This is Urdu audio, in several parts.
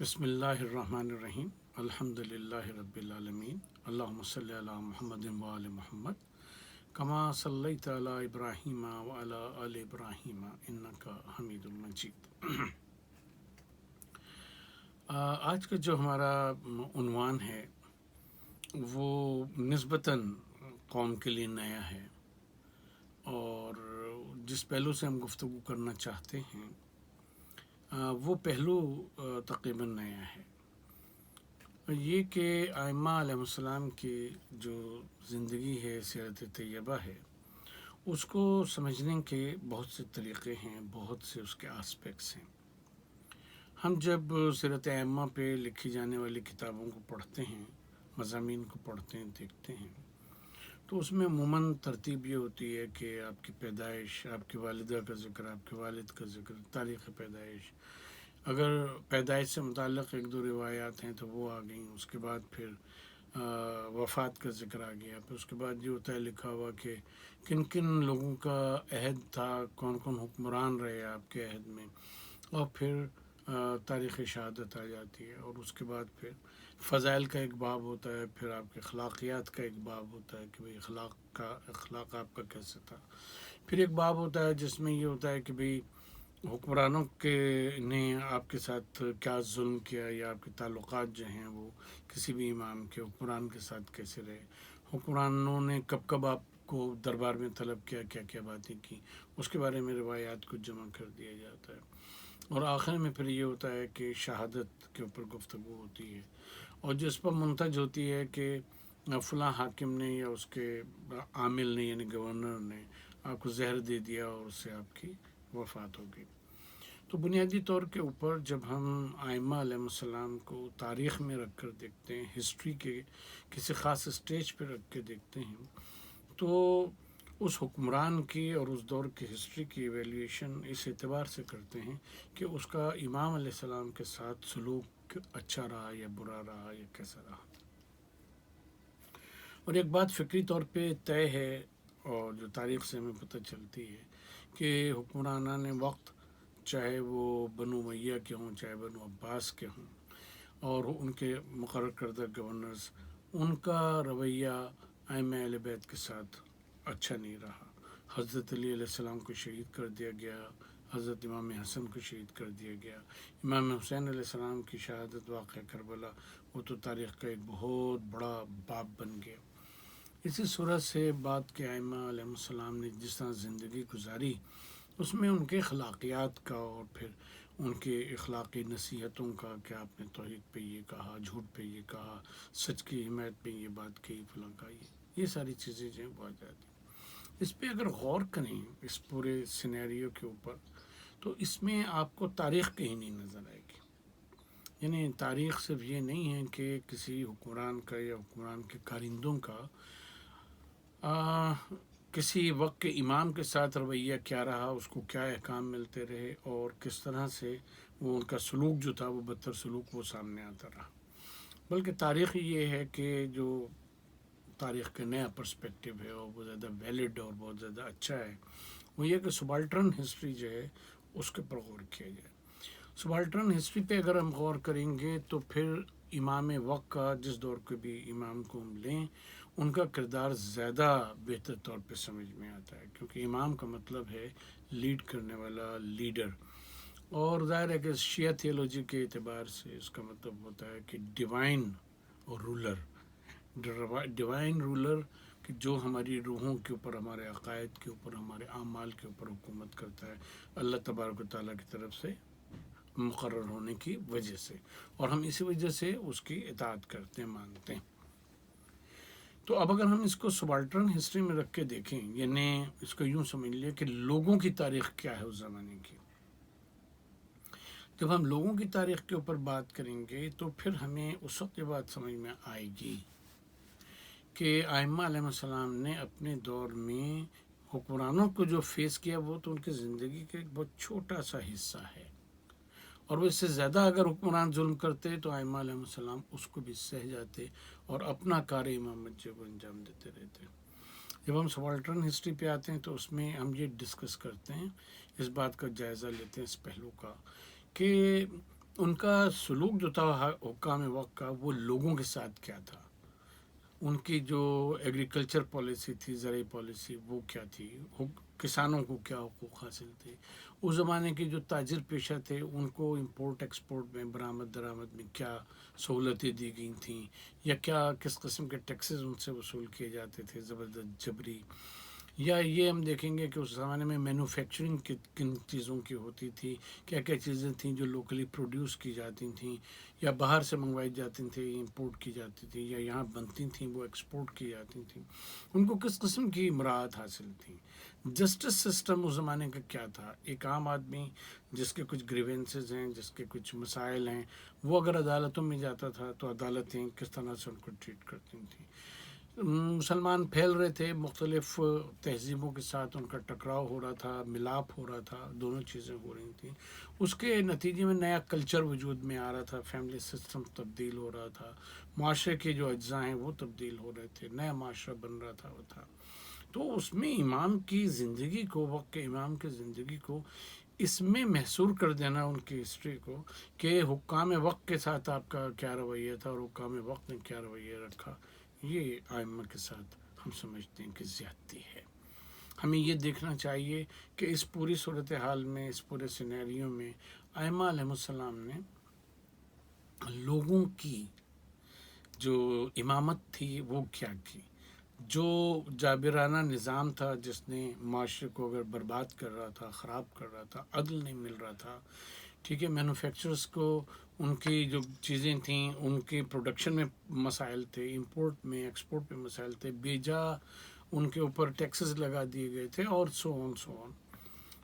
بسم اللہ الرحمن الرحیم الحمد للہ رب العالمین اللہم صلی علی محمد وآل محمد کما صلیت علی ابراہیم وعلی آل ابراہیم انک حمید مجید۔ آج کا جو ہمارا عنوان ہے وہ نسبتاً قوم کے لیے نیا ہے، اور جس پہلو سے ہم گفتگو کرنا چاہتے ہیں وہ پہلو تقریباً نیا ہے، یہ کہ ائمہ علیہ السلام کی جو زندگی ہے، سیرت طیبہ ہے، اس کو سمجھنے کے بہت سے طریقے ہیں، بہت سے اس کے آسپیکٹس ہیں۔ ہم جب سیرت ائمہ پہ لکھی جانے والی کتابوں کو پڑھتے ہیں، مضامین کو پڑھتے ہیں، دیکھتے ہیں، تو اس میں عموماً ترتیب یہ ہوتی ہے کہ آپ کی پیدائش، آپ کی والدہ کا ذکر، آپ کے والد کا ذکر، تاریخ پیدائش، اگر پیدائش سے متعلق ایک دو روایات ہیں تو وہ آ گئیں، اس کے بعد پھر وفات کا ذکر آ گیا، پھر اس کے بعد یہ ہوتا ہے لکھا ہوا کہ کن کن لوگوں کا عہد تھا، کون کون حکمران رہے آپ کے عہد میں، اور پھر تاریخ شہادت آ جاتی ہے، اور اس کے بعد پھر فضائل کا ایک باب ہوتا ہے، پھر آپ کے اخلاقیات کا ایک باب ہوتا ہے کہ بھئی اخلاق آپ کا کیسے تھا، پھر ایک باب ہوتا ہے جس میں یہ ہوتا ہے کہ بھئی حکمرانوں کے نے آپ کے ساتھ کیا ظلم کیا، یا آپ کے تعلقات جو ہیں وہ کسی بھی امام کے حکمران کے ساتھ کیسے رہے، حکمرانوں نے کب کب آپ کو دربار میں طلب کیا، کیا کیا باتیں کی، اس کے بارے میں روایات کو جمع کر دیا جاتا ہے، اور آخر میں پھر یہ ہوتا ہے کہ شہادت کے اوپر گفتگو ہوتی ہے، اور جس پر منتج ہوتی ہے کہ فلاں حاکم نے یا اس کے عامل نے یعنی گورنر نے آپ کو زہر دے دیا اور اس سے آپ کی وفات ہو گئی۔ تو بنیادی طور کے اوپر جب ہم ائمہ علیہ السلام کو تاریخ میں رکھ کر دیکھتے ہیں، ہسٹری کے کسی خاص اسٹیج پہ رکھ کے دیکھتے ہیں، تو اس حکمران کی اور اس دور کی ہسٹری کی ایویلیویشن اس اعتبار سے کرتے ہیں کہ اس کا امام علیہ السلام کے ساتھ سلوک اچھا رہا یا برا رہا یا کیسا رہا۔ اور ایک بات فکری طور پہ طے ہے، اور جو تاریخ سے ہمیں پتہ چلتی ہے کہ حکمرانان وقت، چاہے وہ بنو امیہ کے ہوں، چاہے بنو عباس کے ہوں، اور ان کے مقرر کردہ گورنرز، ان کا رویہ ائمہ اہل بیت کے ساتھ اچھا نہیں رہا۔ حضرت علی علیہ السلام کو شہید کر دیا گیا، حضرت امام حسن کو شہید کر دیا گیا، امام حسین علیہ السلام کی شہادت واقعہ کربلا وہ تو تاریخ کا ایک بہت بڑا باب بن گیا۔ اسی صورت سے بعد کے ائمہ علیہ السلام نے جس طرح زندگی گزاری، اس میں ان کے اخلاقیات کا اور پھر ان کے اخلاقی نصیحتوں کا کہ آپ نے توحید پہ یہ کہا، جھوٹ پہ یہ کہا، سچ کی حمایت پہ یہ بات کہی، فلاں کا یہ ساری چیزیں جو ہیں وہ آ جاتی ہیں۔ اس پہ اگر غور کریں اس پورے سینیریو کے اوپر، تو اس میں آپ کو تاریخ کہیں نہیں نظر آئے گی۔ یعنی تاریخ صرف یہ نہیں ہے کہ کسی حکمران کا یا حکمران کے کارندوں کا کسی وقت کے امام کے ساتھ رویہ کیا رہا، اس کو کیا احکام ملتے رہے، اور کس طرح سے وہ ان کا سلوک جو تھا وہ بدتر سلوک وہ سامنے آتا رہا، بلکہ تاریخ یہ ہے کہ جو تاریخ کا نیا پرسپیکٹیو ہے اور بہت زیادہ ویلڈ اور بہت زیادہ اچھا ہے، وہ یہ کہ سبالٹرن ہسٹری جو ہے اس کے پر غور کیا جائے۔ سبالٹرن ہسٹری پہ اگر ہم غور کریں گے تو پھر امام وقت کا، جس دور کے بھی امام کو ہم لیں، ان کا کردار زیادہ بہتر طور پہ سمجھ میں آتا ہے، کیونکہ امام کا مطلب ہے لیڈ کرنے والا، لیڈر، اور ظاہر ہے کہ شیعہ تھیولوجی کے اعتبار سے اس کا مطلب ہوتا ہے کہ ڈیوائن اور رولر، ڈیوائن رولر کہ جو ہماری روحوں کے اوپر، ہمارے عقائد کے اوپر، ہمارے اعمال کے اوپر حکومت کرتا ہے اللہ تبارک و تعالیٰ کی طرف سے مقرر ہونے کی وجہ سے، اور ہم اسی وجہ سے اس کی اطاعت کرتے ہیں، مانتے ہیں۔ تو اب اگر ہم اس کو سبالٹرن ہسٹری میں رکھ کے دیکھیں، یعنی اس کو یوں سمجھ لیں کہ لوگوں کی تاریخ کیا ہے اس زمانے کی، جب ہم لوگوں کی تاریخ کے اوپر بات کریں گے تو پھر ہمیں اس وقت یہ بات سمجھ میں آئے گی کہ ائمہ علیہ السلام نے اپنے دور میں حکمرانوں کو جو فیس کیا وہ تو ان کی زندگی کا ایک بہت چھوٹا سا حصہ ہے، اور وہ اس سے زیادہ اگر حکمران ظلم کرتے تو ائمہ علیہ السلام اس کو بھی سہ جاتے اور اپنا کار امامت جو وہ انجام دیتے رہتے۔ جب ہم سبالٹرن ہسٹری پہ آتے ہیں تو اس میں ہم یہ ڈسکس کرتے ہیں، اس بات کا جائزہ لیتے ہیں اس پہلو کا کہ ان کا سلوک جو تھا حکام وقت کا، وہ لوگوں کے ساتھ کیا تھا، ان کی جو ایگریکلچر پالیسی تھی، زرعی پالیسی، وہ کیا تھی، کسانوں کو کیا حقوق حاصل تھے، اس زمانے کے جو تاجر پیشہ تھے ان کو امپورٹ ایکسپورٹ میں، برآمد درآمد میں کیا سہولتیں دی گئی تھیں، یا کیا کس قسم کے ٹیکسز ان سے وصول کیے جاتے تھے زبردست جبری. یا یہ ہم دیکھیں گے کہ اس زمانے میں مینوفیکچرنگ کن چیزوں کی ہوتی تھی، کیا کیا چیزیں تھیں جو لوکلی پروڈیوس کی جاتی تھیں یا باہر سے منگوائی جاتی تھیں، امپورٹ کی جاتی تھی، یا یہاں بنتی تھیں وہ ایکسپورٹ کی جاتی تھیں، ان کو کس قسم کی مراعات حاصل تھی. جسٹس سسٹم اس زمانے کا کیا تھا، ایک عام آدمی جس کے کچھ گریونسز ہیں، جس کے کچھ مسائل ہیں، وہ اگر عدالتوں میں جاتا تھا تو عدالتیں کس طرح سے ان کو ٹریٹ کرتی تھیں. مسلمان پھیل رہے تھے، مختلف تہذیبوں کے ساتھ ان کا ٹکراؤ ہو رہا تھا، ملاپ ہو رہا تھا، دونوں چیزیں ہو رہی تھیں. اس کے نتیجے میں نیا کلچر وجود میں آ رہا تھا، فیملی سسٹم تبدیل ہو رہا تھا، معاشرے کے جو اجزاء ہیں وہ تبدیل ہو رہے تھے، نیا معاشرہ بن رہا تھا وہ تھا. تو اس میں امام کی زندگی کو، وقت کے امام کی زندگی کو اس میں محصور کر دینا ان کی ہسٹری کو، کہ حکام وقت کے ساتھ آپ کا کیا رویہ تھا اور حکام وقت نے کیا رویہ رکھا، یہ ائمہ کے ساتھ ہم سمجھتے ہیں کہ زیادتی ہے. ہمیں یہ دیکھنا چاہیے کہ اس پوری صورتحال میں، اس پورے سینیریو میں ائمہ علیہ السلام نے لوگوں کی جو امامت تھی وہ کیا کی. جو جابرانہ نظام تھا جس نے معاشرے کو اگر برباد کر رہا تھا، خراب کر رہا تھا، عدل نہیں مل رہا تھا، ٹھیک ہے، مینوفیکچررز کو ان کی جو چیزیں تھیں ان کے پروڈکشن میں مسائل تھے، امپورٹ میں ایکسپورٹ میں مسائل تھے، بیجا ان کے اوپر ٹیکسز لگا دیے گئے تھے، اور سو آن.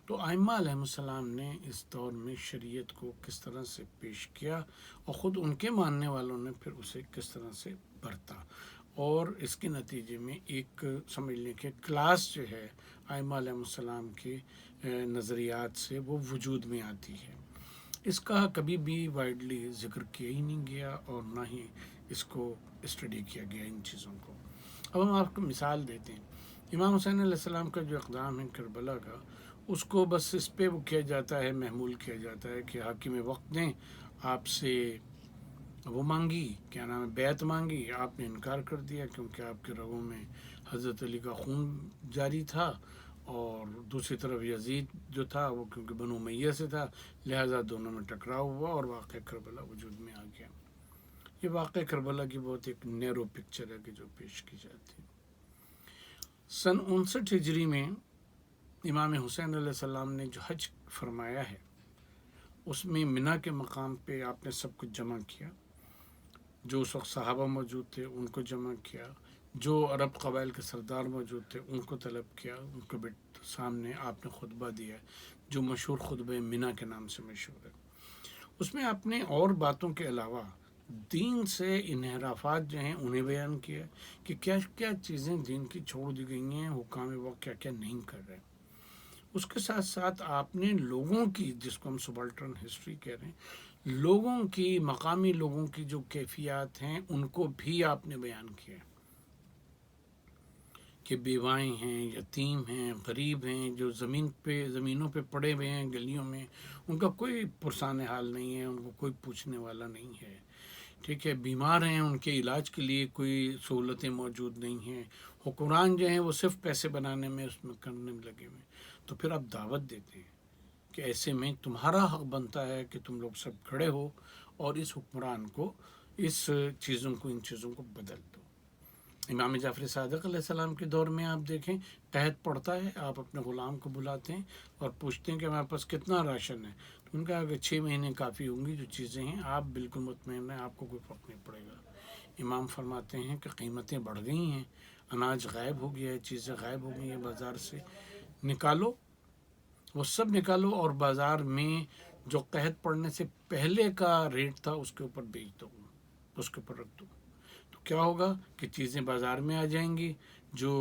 تو ائمہ علیہ السلام نے اس دور میں شریعت کو کس طرح سے پیش کیا، اور خود ان کے ماننے والوں نے پھر اسے کس طرح سے برتا، اور اس کے نتیجے میں ایک سمجھ لیں کہ کلاس جو ہے ائمہ علیہ السلام کے نظریات سے وہ وجود میں آتی ہے. اس کا کبھی بھی وائڈلی ذکر کیا ہی نہیں گیا، اور نہ ہی اس کو اسٹڈی کیا گیا ان چیزوں کو. اب ہم آپ کو مثال دیتے ہیں. امام حسین علیہ السلام کا جو اقدام ہے کربلا کا، اس کو بس اس پہ وہ کیا جاتا ہے، محمول کیا جاتا ہے کہ حاکم وقت نے آپ سے وہ مانگی، کیا نام ہے، بیعت مانگی، آپ نے انکار کر دیا کیونکہ آپ کے رگوں میں حضرت علی کا خون جاری تھا، اور دوسری طرف یزید جو تھا وہ کیونکہ بنو امیہ سے تھا، لہٰذا دونوں میں ٹکراؤ ہوا اور واقعہ کربلا وجود میں آ گیا. یہ واقعہ کربلا کی بہت ایک نیرو پکچر ہے کہ جو پیش کی جاتی ہے. سن 59 ہجری میں امام حسین علیہ السلام نے جو حج فرمایا ہے، اس میں منی کے مقام پہ آپ نے سب کچھ جمع کیا، جو اس وقت صحابہ موجود تھے ان کو جمع کیا، جو عرب قبائل کے سردار موجود تھے ان کو طلب کیا، ان کو سامنے آپ نے خطبہ دیا، جو مشہور خطبہ منی کے نام سے مشہور ہے. اس میں آپ نے اور باتوں کے علاوہ دین سے انحرافات جو ہیں انہیں بیان کیا کہ کیا کیا چیزیں دین کی چھوڑ دی گئی ہیں، حکام وقت کیا کیا نہیں کر رہے. اس کے ساتھ ساتھ آپ نے لوگوں کی، جس کو ہم سبالٹرن ہسٹری کہہ رہے ہیں، لوگوں کی، مقامی لوگوں کی جو کیفیات ہیں ان کو بھی آپ نے بیان کیا کہ بیوائیں ہیں، یتیم ہیں، غریب ہیں، جو زمینوں پہ پڑے ہوئے ہیں گلیوں میں، ان کا کوئی پرسان حال نہیں ہے، ان کو کوئی پوچھنے والا نہیں ہے، ٹھیک ہے، بیمار ہیں، ان کے علاج کے لیے کوئی سہولتیں موجود نہیں ہیں، حکمران جو ہیں وہ صرف پیسے بنانے میں، اس میں کرنے میں لگے ہوئے. تو پھر آپ دعوت دیتے ہیں کہ ایسے میں تمہارا حق بنتا ہے کہ تم لوگ سب کھڑے ہو اور اس حکمران کو، اس چیزوں کو، ان چیزوں کو بدل دو. امام جعفر صادق علیہ السلام کے دور میں آپ دیکھیں، قحط پڑتا ہے، آپ اپنے غلام کو بلاتے ہیں اور پوچھتے ہیں کہ ہمارے پاس کتنا راشن ہے، تو ان کا اگر 6 مہینے کافی ہوں گی جو چیزیں ہیں، آپ بالکل مطمئن ہیں، آپ کو کوئی فرق نہیں پڑے گا. امام فرماتے ہیں کہ قیمتیں بڑھ گئی ہیں، اناج غائب ہو گیا ہے، چیزیں غائب ہو گئی ہیں بازار سے، نکالو، وہ سب نکالو، اور بازار میں جو قحط پڑنے سے پہلے کا ریٹ تھا اس کے اوپر بیچ دو، اس کے اوپر رکھ دو. تو کیا ہوگا کہ چیزیں بازار میں آ جائیں گی، جو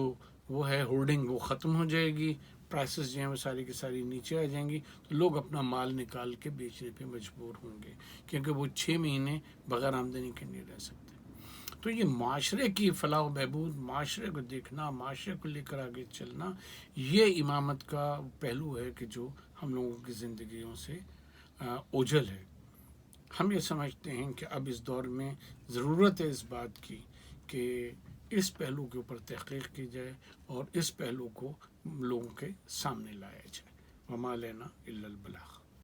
وہ ہے ہولڈنگ وہ ختم ہو جائے گی، پرائسز جو ہیں وہ ساری کی ساری نیچے آ جائیں گی، تو لوگ اپنا مال نکال کے بیچنے پہ مجبور ہوں گے، کیونکہ وہ 6 مہینے بغیر آمدنی کے نہیں رہ سکتے. تو یہ معاشرے کی فلاح و بہبود، معاشرے کو دیکھنا، معاشرے کو لے کر آگے چلنا، یہ امامت کا پہلو ہے کہ جو ہم لوگوں کی زندگیوں سے اوجھل ہے. ہم یہ سمجھتے ہیں کہ اب اس دور میں ضرورت ہے اس بات کی کہ اس پہلو کے اوپر تحقیق کی جائے اور اس پہلو کو لوگوں کے سامنے لایا جائے. وما لینا الا البلاغ.